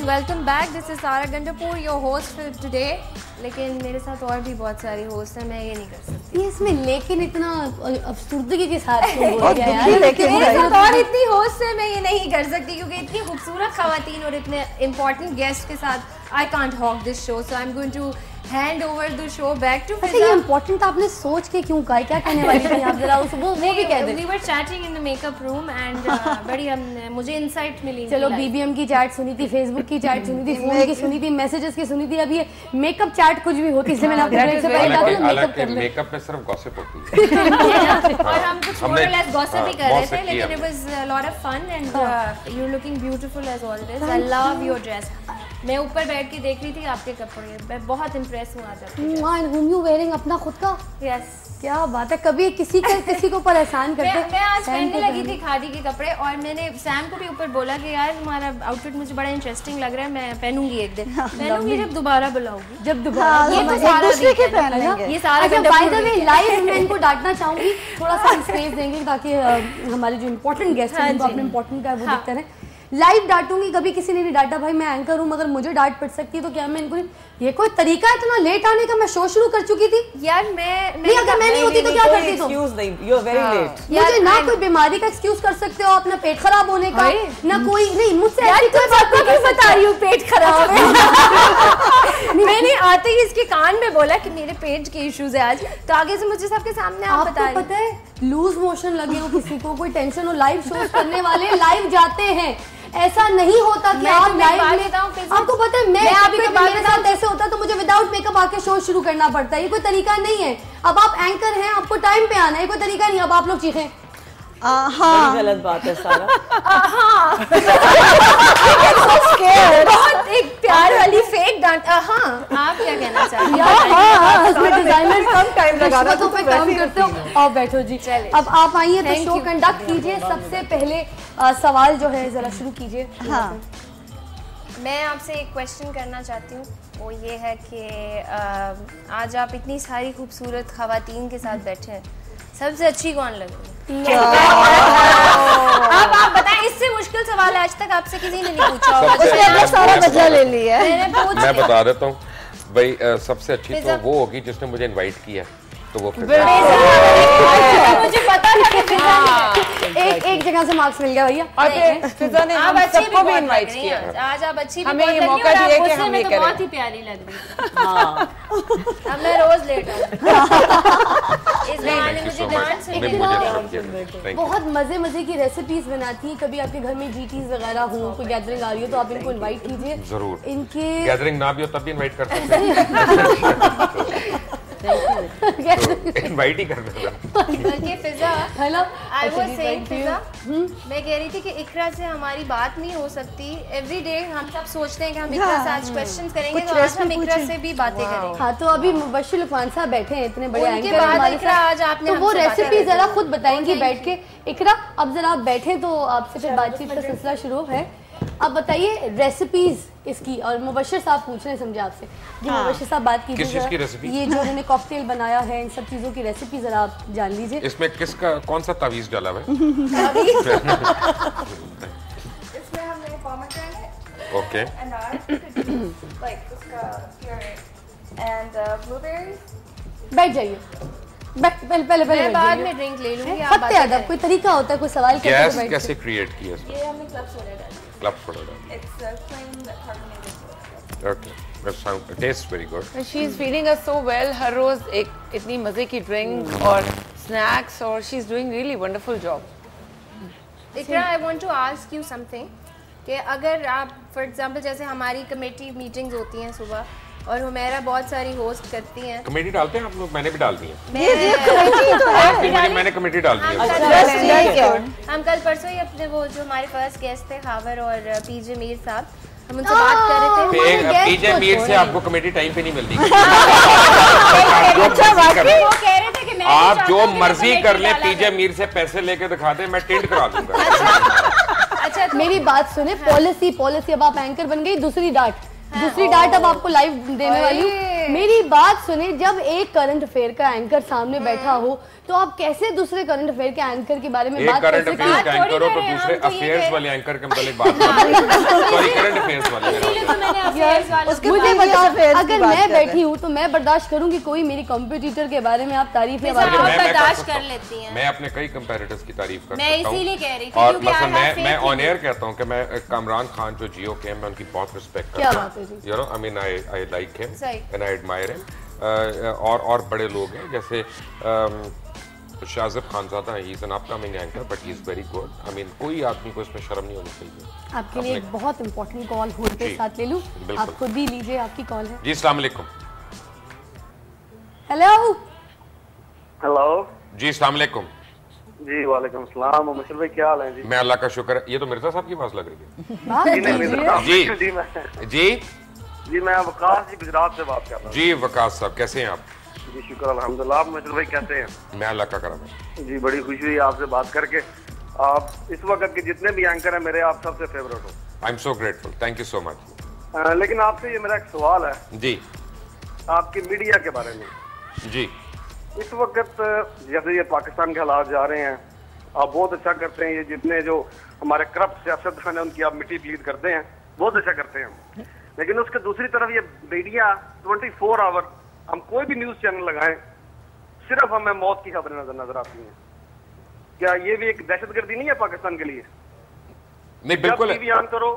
Welcome back. This is सारा Gandapur, your host for today. लेकिन मेरे साथ और भी बहुत सारे होस्ट हैं, मैं ये नहीं कर सकती। ये इसमें लेकिन इतना अफसुर्दगी के साथ बोल गया यार। मेरे साथ और इतनी होस्ट है, मैं ये नहीं कर सकती क्योंकि इतनी खूबसूरत खवातीन और इतने इम्पोर्टेंट गेस्ट के साथ आई कांट हॉक this show, so I am going to hand over the show back to Fiza. अच्छा, ये इम्पोर्टेंट आपने सोच के क्यों कहा? क्या कहने वाली थी आप? जरा वो भी कह दे। We were chatting in the makeup room and बड़ी मुझे इनसाइट मिली। चलो, बीबीएम की चैट सुनी थी, फेसबुक की चैट सुनी थी, फोन की सुनी थी, मैसेजेस की सुनी थी, अब ये मेकअप चैट कुछ भी होती है, इसलिए मैंने आपको ब्रेक से पहले कहा मेकअप कर ले। मेकअप में सिर्फ गॉसिप होती है और हम कुछ मोर और लेस गॉसिप भी कर रहे थे, लेकिन it was a lot of fun and you are looking beautiful as always. I love your dress. मैं ऊपर बैठ के देख रही थी आपके कपड़े, मैं बहुत इंप्रेस हूँ आज आपके। एंड whom you wearing अपना खुद का? यस, क्या बात है, कभी किसी के ऊपर एहसान करते। मैं आज पहनने लगी थी खादी के कपड़े और मैंने सैम को भी ऊपर बोला कि यार तुम्हारा आउटफिट मुझे बड़ा इंटरेस्टिंग लग रहा है, मैं पहनूंगी एक दिन। पहनूंगी जब दोबारा बुलाऊंगी, जब दोबारा। ये तो सारा दूसरे के पहनेंगे। ये सारा। बाय द वे, लाइव मैं इनको डांटना चाहूंगी, थोड़ा सा स्पेस देंगे ताकि हमारे जो इम्पोर्टेंट गेस्ट हैं उनको अपने इम्पोर्टेंट का वो दिखते रहे। लाइव डांटूंगी, कभी किसी ने नहीं डांटा भाई, मैं एंकर हूँ, मगर मुझे डांट पड़ सकती है तो क्या मैं इनको? ये कोई तरीका है इतना लेट आने का? मैं शो शुरू कर चुकी थी यार। अगर मैं नहीं होती तो क्या करती? तो एक्सक्यूज नहीं, यू आर वेरी लेट। मुझे ना कोई बीमारी का एक्सक्यूज कर सकते हो आप, ना पेट खराब होने का, ना कोई नहीं। मुझसे ऐसी कोई बात नहीं बता रही हूँ पेट खराब है। मैंने आते ही इसके कान में बोला कि मेरे पेट के इश्यूज है आज, तो आगे से मुझे सबके सामने आप बता रही। पता है, लूज मोशन लगे हो, किसी को कोई टेंशन हो, लाइव शोज करने वाले लाइव जाते हैं। ऐसा नहीं होता कि आप लाइव में, आपको पता है मैं अभी मेरे साथ ऐसे होता है तो मुझे विदाउट मेकअप आके शो शुरू करना पड़ता है। ये कोई तरीका नहीं है। अब आप एंकर हैं, आपको टाइम पे आना है, ये कोई तरीका नहीं। अब आप लोग चीखें। हाँ, गलत बात है सारा। बहुत एक प्यार वाली फेक डांट। हाँ, आप क्या कहना चाहते हैं? डिजाइनर कम टाइम लगा रहा तो काम करते हो। आप बैठो जी। अब आप आइए तो शो कंडक्ट कीजिए। सबसे पहले सवाल जो है जरा शुरू कीजिए। हाँ, मैं आपसे एक क्वेश्चन करना चाहती हूँ, वो ये है कि आज आप इतनी सारी खूबसूरत खवातीन के साथ बैठे हैं, सबसे अच्छी कौन लग रही है? अब आप बताएं, इससे मुश्किल सवाल आज तक आपसे किसी ने नहीं पूछा होगा। उसने अपना सारा बदला ले लिया है। मैं बता देता हूँ भाई, सबसे अच्छी तो वो होगी जिसने मुझे इनवाइट किया, तो वो मुझे पता था कि एक जगह से मार्क्स मिल गया भैया। फिजा ने हम सबको भी इनवाइट किया। आज आप अच्छी हमें ये मौका दिया कि हम ये करें। बहुत ही प्यारी लग रही है। अब मैं रोज लेट आऊँ। इस बहाने मुझे डांस से बहुत मजे की रेसिपीज बनाती हैं। कभी आपके घर में जीटीज वगैरह हो, कोई गैदरिंग आ रही हो तो आप इनको इनवाइट कीजिए। जरूर, इनके गैदरिंग ना भी हो तब भी इनवाइट कर सकते हैं। इनवाइट ही कर देना। फिजा, हेलो, आई वाज सेइंग फिजा, मैं कह रही थी कि इकरा से हमारी बात नहीं हो सकती। एवरी डे हम सब सोचते हैं कि हम इकरा से आज क्वेश्चंस करेंगे, तो आज हम इकरा से भी बातें करेंगे। हाँ, तो अभी मुबश्शिर लुफान साहब बैठे हैं, इतने बड़े उनके एंकर बाद हमारे इकरा आज साथ, आपने तो वो हमसे रेसिपी बातें जरा खुद बताएंगी बैठ के। इकरा, अब जरा आप बैठे तो आपसे फिर बातचीत का सिलसिला शुरू है। अब बताइए रेसिपीज इसकी, और मुबश्शिर साहब पूछ रहे हैं समझे आपसे कि मुबश्शिर साहब बात कीजिए। किस चीज़ की रेसिपी? ये जो उन्होंने कॉकटेल बनाया है, इन सब चीजों की रेसिपी जरा आप जान लीजिए। इसमें किसका कौन सा तावीज डाला हुआ है? इसमें हमने pomegranate ओके, like उसका puree and blueberries। बैठ जाइए, पहले मैं बाद में ड्रिंक ले लूंगी, आप खत्ते अदब कोई तरीका होता है, कोई सवाल गैस कैसे क्रिएट किया इसमें? ये हमने क्लब सोडा डाला। क्लब सोडा डाला। It's plain carbonated soda। Okay, that sound taste very good. She is feeding us so well, हर रोज एक इतनी मजे की ड्रिंक और स्नैक्स, और she is doing really wonderful job. Iqra, I want to ask you something कि अगर आप फॉर एग्जांपल जैसे हमारी कमेटी मीटिंग्स होती हैं सुबह, और हुमैरा बहुत सारी होस्ट करती हैं। कमेटी डालते हैं आप लोग? मैंने भी डाल दी है। ये कमेटी तो है। मैंने कमेटी डाल दी है। हम कल परसों ही अपने वो जो हमारे फर्स्ट गेस्ट थे खावर और पीजे मीर साहब, हम उनसे बात कर रहे थे। पीजे मीर से आपको कमेटी टाइम पे नहीं मिलती। वो कह रहे थे कि मैं आप जो मर्जी कर ले, पीजे मीर से पैसे लेके दिखा दे, मैं टेंट करा दूंगा। अच्छा, मेरी बात सुने, पॉलिसी अब आप एंकर बन गई, दूसरी डांट दूसरी डांट अब आपको लाइव देने वाली हूँ। मेरी बात सुने, जब एक करंट अफेयर का एंकर सामने बैठा हो तो आप कैसे दूसरे करंट अफेयर के एंकर के बारे में बात कर सकते हैं? एक करंट अफेयर का एंकर हो तो दूसरे अफेयर्स वाले एंकर के मतलब बात सॉरी करंट अफेयर्स वाले। मुझे बताओ, अगर मैं बैठी हूँ तो मैं बर्दाश्त करूंगी कोई मेरी कंपटीटर के बारे में आप तारीफ या बात बर्दाश्त कर लेती हैं। मैं अपने कई कंपैरेटर्स की तारीफ करता हूं। मैं इसीलिए कह रही थी और मतलब मैं ऑन एयर कहता हूं कि मैं कामरान खान जो जियो के हैं, मैं उनकी बहुत रिस्पेक्ट करता हूं। क्या बात है जी? You know I mean I like him and I admire him. और बड़े लोग हैं जैसे Shahzeb Khanzada, he is an upcoming anchor but he is very good. I mean कोई आदमी को इसमें शर्म नहीं होनी चाहिए। आपके लिए एक बहुत इंपॉर्टेंट कॉल होते साथ ले लूं, आप खुद भी लीजिए, आपकी कॉल है। जी अस्सलाम वालेकुम। हेलो हेलो जी अस्सलाम वालेकुम। जी वालेकुम सलाम। मुशर्रफ भाई क्या हाल है जी? मैं अल्लाह का शुक्र है। ये तो मिर्जा साहब की आवाज लग रही जी जी जी मैं वकास जी गुजरात से बात कर रहा हूँ। जी वकास साहब कैसे हैं आप? जी शुक्र अल्हम्दुलिल्लाह। आप मुशर्रफ भाई कैसे हैं? मैं अल्लाह का करम है। जी बड़ी खुशी हुई आपसे बात करके। आप इस वक्त के जितने भी एंकर हैं मेरे, आप सबसे फेवरेट हो। I am so grateful, thank you so much. लेकिन आपसे ये मेरा एक सवाल है जी आपकी मीडिया के बारे में। जी इस वक्त जैसे ये पाकिस्तान के हालात जा रहे हैं, आप बहुत अच्छा करते हैं। ये जितने जो हमारे करप्ट सियासतदान हैं उनकी आप मिट्टी प्लीज करते हैं, बहुत अच्छा करते हैं। लेकिन उसके दूसरी तरफ ये मीडिया 24 आवर, हम कोई भी न्यूज चैनल लगाएं, सिर्फ हमें मौत की खबरें नजर आती हैं। क्या ये भी एक दहशतगर्दी नहीं है पाकिस्तान के लिए? नहीं बिल्कुल। टीवी ऑन करो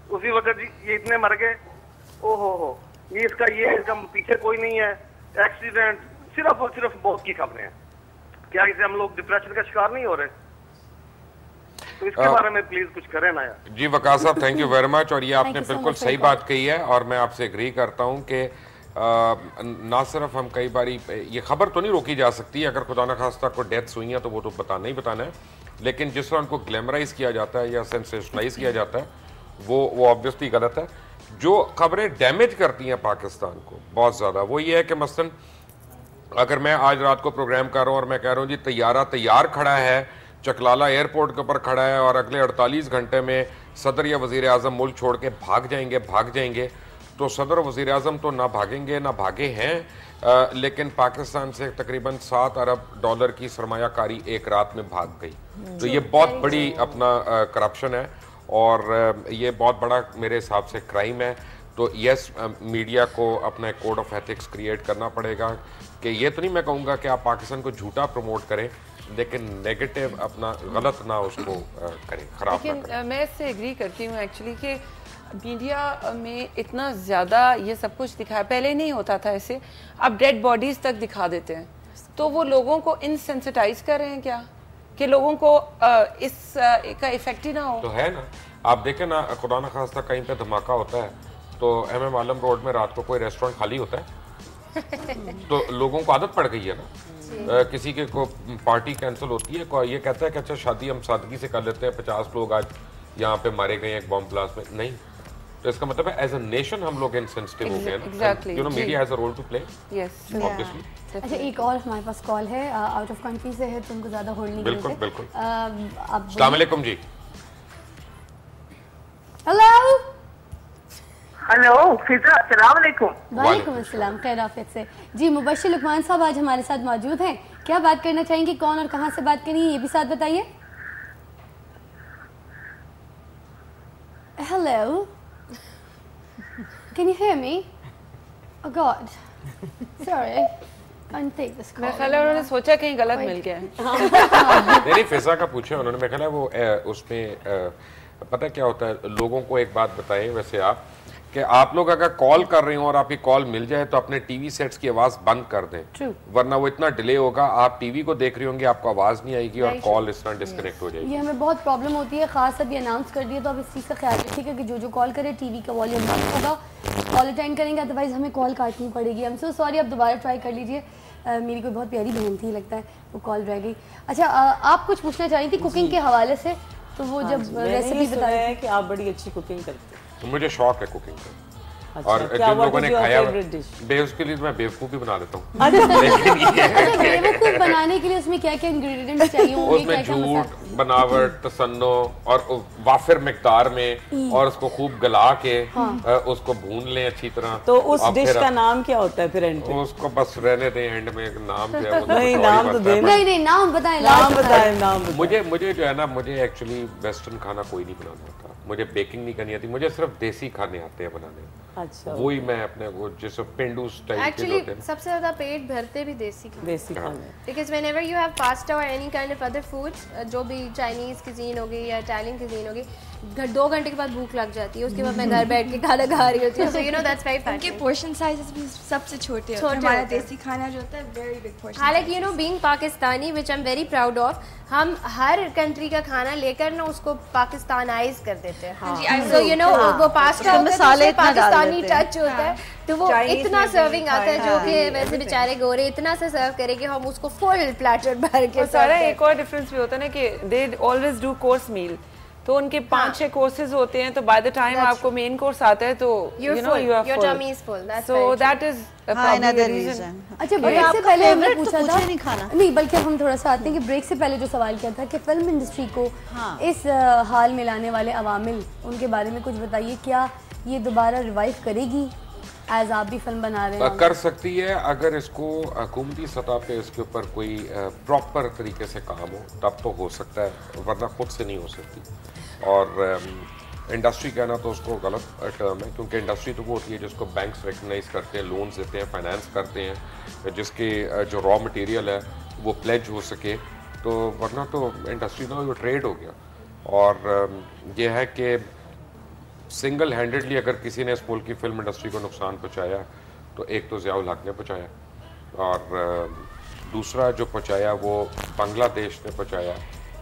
उसी वक्त ये इतने मर गए, ओहो ये इसका पीछे कोई नहीं है, एक्सीडेंट, सिर्फ और सिर्फ मौत की खबरें हैं। क्या इसे हम लोग डिप्रेशन का शिकार नहीं हो रहे? तो इसके बारे में प्लीज कुछ करें ना यार। जी वकास साहब थैंक यू वेरी मच। और ये आपने बिल्कुल सही बात कही है और मैं आपसे एग्री करता हूँ कि ना सिर्फ हम कई बारी ये खबर तो नहीं रोकी जा सकती, अगर खुदा न खास्ता को डेथ्स हुई हैं तो वो तो बताना ही बताना है, लेकिन जिस तरह उनको ग्लैमराइज किया जाता है या सेंसेशनलाइज किया जाता है वो ऑब्वियसली गलत है। जो खबरें डैमेज करती हैं पाकिस्तान को बहुत ज़्यादा, वो ये है कि मसलन अगर मैं आज रात को प्रोग्राम कर रहा हूँ और मैं कह रहा हूँ जी तैयारा तैयार खड़ा है, चकलाला एयरपोर्ट के ऊपर खड़ा है और अगले 48 घंटे में सदर या वज़ीर आज़म मुल्क छोड़ के भाग जाएंगे, तो सदर वज़ीर आज़म तो ना भागेंगे ना भागे हैं, लेकिन पाकिस्तान से तकरीबन 7 अरब डॉलर की सरमायाकारी एक रात में भाग गई। तो ये बहुत बड़ी अपना करप्शन है और ये बहुत बड़ा मेरे हिसाब से क्राइम है। तो यस मीडिया को अपना कोड ऑफ एथिक्स क्रिएट करना पड़ेगा कि ये तो नहीं मैं कहूँगा कि आप पाकिस्तान को झूठा प्रमोट करें, लेकिन नेगेटिव अपना गलत ना उसको करें, खराब ना करें। मैं इससे एग्री करती हूँ एक्चुअली कि मीडिया में इतना ज़्यादा ये सब कुछ दिखाया, पहले नहीं होता था ऐसे, अब डेड बॉडीज़ तक दिखा देते हैं, तो वो लोगों को इनसेंसिटाइज कर रहे हैं क्या कि लोगों को इस का इफेक्ट ही ना हो। तो है ना, आप देखें ना खुदा न खास्ता कहीं पे धमाका होता है तो MM आलम रोड में रात को कोई रेस्टोरेंट खाली होता है तो लोगों को आदत पड़ गई है ना। किसी के को पार्टी कैंसिल होती है, कोई ये कहता है कि अच्छा शादी हम सादगी से कर लेते हैं, 50 लोग आज यहाँ पे मारे गए एक बॉम्ब ब्लास्ट में, नहीं। तो इसका मतलब है एज अ नेशन हम लोग इनसेंसिटिव हो गए ना। You know media has a role to play. Yes obviously. अच्छा एक और हमारे पास कॉल है, आउट ऑफ कंट्री से है, तुमको ज्यादा होल्ड नहीं बिल्कुल करते। बिल्कुल। अस्सलाम वालेकुम जी। हेलो हेलो फिजा, अस्सलाम वालेकुम। वालेकुम अस्सलाम, खैर आफियत से। जी मुबश्शिर लुकमान साहब आज हमारे साथ मौजूद हैं, क्या बात करना चाहेंगे, कौन और कहाँ से बात करनी है ये भी साथ बताइए। Hello can you hear me? Oh God sorry can't take this call. मेरा ख्याल है उन्होंने सोचा कहीं गलत मिल गया है। नहीं फिजा का पूछे उन्होंने, मेरा ख्याल है वो उसमें पता क्या होता है, लोगों को एक बात बताएं वैसे आप कि आप लोग अगर कॉल कर रहे हो और आपकी कॉल मिल जाए तो अपने टीवी सेट्स की आवाज बंद कर दें। True. वरना वो इतना डिले होगा, आप टीवी को देख रहे होंगे, आपको आवाज नहीं आएगी और कॉल इस तरह डिस्कनेक्ट हो जाएगी। ये हमें बहुत प्रॉब्लम होती है, खास अब ये अनाउंस कर दिया तो अब इस चीज़ का ख्याल रखिएगा कि जो कॉल करे टीवी का वॉल्यूम बंद होगा, कॉल अटेंड करेंगे, अदरवाइज हमें कॉल काटनी पड़ेगी। हम सो सॉरी, आप दोबारा ट्राई कर लीजिए। मेरी कोई बहुत प्यारी बहन थी, लगता है वो कॉल रह गई। अच्छा आप कुछ पूछना चाह रही थी कुकिंग के हवाले से, तो वो जब रेसिपी बता रहे कि आप बड़ी अच्छी कुकिंग करते हैं। तो मुझे शौक है कुकिंग का। और जिन लोगों ने खाया उसके लिए मैं बेवकूफ भी बना देता हूँ। बेवकूफ बनाने के लिए उसमें क्या क्या इंग्रेडिएंट्स चाहिए होंगे? उसमें झूठ, बनावट, तसन्नो और वाफिर मिकदार में, और उसको खूब गला के उसको भून लें अच्छी तरह। तो उस डिश का नाम क्या होता है फिर एंड पे? उसको बस रहने दें, एंड में नाम जो है नहीं, नाम तो देना। नहीं, नाम बताएं, नाम। मुझे जो है ना, मुझे एक्चुअली वेस्टर्न खाना कोई नहीं बनाना आता, मुझे बेकिंग नहीं करनी आती, मुझे सिर्फ देसी खाने आते हैं बनाने। अच्छा, वही मैं अपने वो जैसे पेंडू स्टाइल के एक्चुअली होते हैं। सबसे ज्यादा पेट भरते भी देसी खाने, because whenever you have pasta और any kind of other foods, जो भी चाइनीज cuisine हो गई या इटालियन cuisine हो गई, 2 घंटे के बाद भूख लग जाती है, उसके बाद मैं घर बैठ के खाना खा रही होती हूँ। So you know that's very fact. उनके पोर्शन साइजेस भी सबसे छोटे होते हैं। हमारा देसी खाना जो होता है वेरी बिग पोर्शन। हालांकि you know being Pakistani, which I am very proud of, हम हर कंट्री का खाना लेकर ना उसको पाकिस्तानाइज कर देते हैं। सो यू नो वो पास्ता मसाले पाकिस्तानी टच होता है, तो वो इतना सर्विंग आता है जो कि वैसे बेचारे गोरे इतना से सर्व करेंगे, हम उसको फुल प्लेटर भर के। सारा एक और डिफरेंस भी होता है ना कि they always do course meal, तो उनके 5-6 कोर्सेज होते हैं, तो बाय द टाइम आपको मेन कोर्स आता है तो you know you are your tummy is full. So that is another reason। अच्छा, ब्रेक से पहले हमने पूछा था नहीं खाना, नहीं बल्कि हम थोड़ा सा आते हैं कि ब्रेक से पहले जो सवाल किया था कि फिल्म इंडस्ट्री को इस हाल में लाने वाले अवामिल, उनके बारे में कुछ बताइए। क्या ये दोबारा रिवाइव करेगी? एज आप भी फिल्म बना रहे हैं। कर सकती है अगर इसको हुकूमती सतह पे इसके ऊपर कोई प्रॉपर तरीके से काम हो, तब तो हो सकता है, वरना खुद से नहीं हो सकती। और इंडस्ट्री कहना तो उसको गलत टर्म है, क्योंकि इंडस्ट्री तो वो होती है जिसको बैंक्स रिकग्नाइज करते हैं, लोन्स देते हैं, फाइनेंस करते हैं, जिसके जो रॉ मटेरियल है वो प्लेज हो सके, तो वरना तो इंडस्ट्री ना वो ट्रेड हो गया। और ये है कि सिंगल हैंडेडली अगर किसी ने इस मुल्क की फिल्म इंडस्ट्री को नुकसान पहुंचाया, तो एक तो ज़ियाउल हक ने पहुंचाया, और दूसरा जो पहुंचाया वो बांग्लादेश ने पहुंचाया,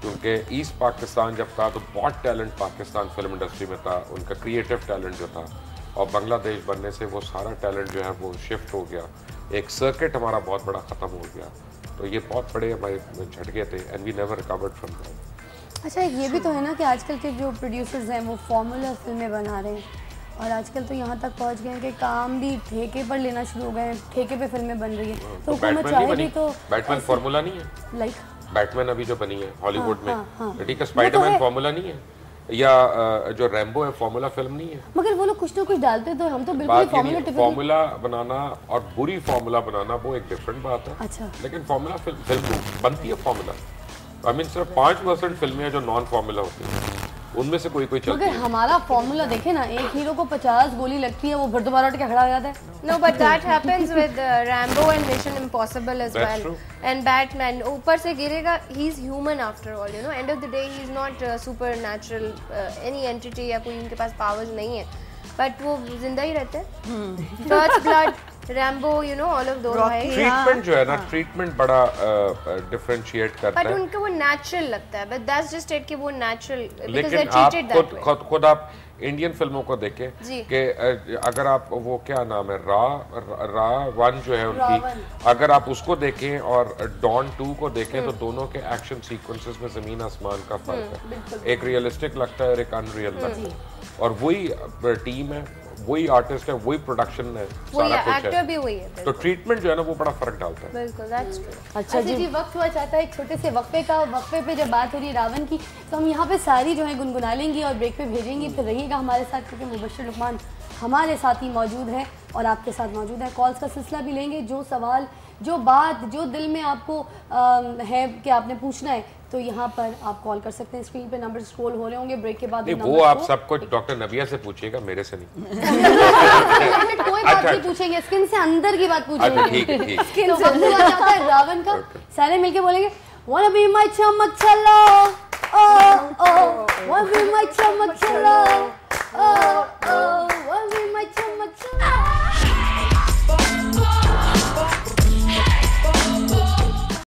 क्योंकि ईस्ट पाकिस्तान जब था तो बहुत टैलेंट पाकिस्तान फिल्म इंडस्ट्री में था, उनका क्रिएटिव टैलेंट जो था, और बांग्लादेश बनने से वो सारा टैलेंट जो है वो शिफ्ट हो गया, एक सर्किट हमारा बहुत बड़ा ख़त्म हो गया। तो ये बहुत बड़े हमारे झटके थे, and we never recovered from that. अच्छा, ये भी तो है ना कि आजकल के जो प्रोड्यूसर्स हैं वो फॉर्मूला फिल्में बना रहे हैं, और आजकल तो यहाँ तक पहुँच गए हैं कि काम भी ठेके पर लेना शुरू हो गए हैं, ठेके पे फिल्में बन रही हैं। तो हुकूमत चाहे भी तो बैटमैन फार्मूला नहीं है, लाइक बैटमैन अभी जो बनी है हॉलीवुड में, ठीक है, स्पाइडरमैन फार्मूला नहीं है, या जो रैम्बो है फार्मूला फिल्म नहीं है, मगर वो लोग कुछ ना कुछ डालते तो हम तो बिल्कुल फार्मूला बनाना और बुरी फार्मूला बनाना वो एक डिफरेंट बात है। अच्छा, लेकिन फार्मूला फिल्म बनती है फार्मूला, आई मीन सिर्फ 5% फिल्में हैं जो नॉन फार्मूला होती हैं, उनमें से कोई चलती है। मगर हमारा फार्मूला देखे ना, एक हीरो को 50 गोली लगती है, वो फिर दोबारा उठ के खड़ा हो जाता है। No, but that happens with Rambo and Mission Impossible as well. And Batman, ऊपर से गिरेगा, he's human after all, you know. End of the day, he's not supernatural, any entity या कोई उनके पास powers नहीं है, but वो जिंदा ही रहते हैं। First Blood, Rambo, you know, all of those है। ट्रीटमेंट जो है ना, ट्रीटमेंट बड़ा डिफरेंशिएट करता है, but उनको वो नेचुरल लगता है, but that's just it कि वो नेचुरल, लेकिन आप खुद आप इंडियन फिल्मों को देखें कि अगर आप वो क्या नाम है रा 1 जो है उनकी, अगर आप उसको देखें और डॉन 2 को देखें, तो दोनों के एक्शन सीक्वेंसेस में जमीन आसमान का फर्क है, एक रियलिस्टिक लगता है और एक अनरियल लगता है, और वही टीम है, वही आर्टिस्ट है, वही प्रोडक्शन है, सारा कुछ एक्टर भी वही है, तो ट्रीटमेंट जो है ना वो बड़ा फर्क डालता है। बिल्कुल, दैट्स ट्रू। अच्छा जी, वक्त हुआ चाहता है एक छोटे से वक्फे पे जब बात हो रही है रावण की, तो हम यहाँ पे सारी जो है गुनगुना लेंगी और ब्रेक पे भेजेंगी, फिर रहिएगा हमारे साथ, क्योंकि मुबश्शिर लुकमान हमारे साथ ही मौजूद है और आपके साथ मौजूद है। कॉल्स का सिलसिला भी लेंगे, जो सवाल, जो बात, जो दिल में आपको है कि आपने पूछना है, तो यहाँ पर आप कॉल कर सकते हैं। स्क्रीन पे नंबर स्क्रॉल हो रहे होंगे ब्रेक के बाद। नहीं, वो आप सब कुछ डॉक्टर नबिया से पूछिएगा, मेरे से नहीं। कोई बात नहीं पूछेंगे, स्किन से अंदर की बात पूछेंगे। ठीक है। स्किन से अंदर आ जाता है रावण का, सारे मिलके बोलेंगे wanna be my चमक चलो, oh oh wanna be my चमक चलो,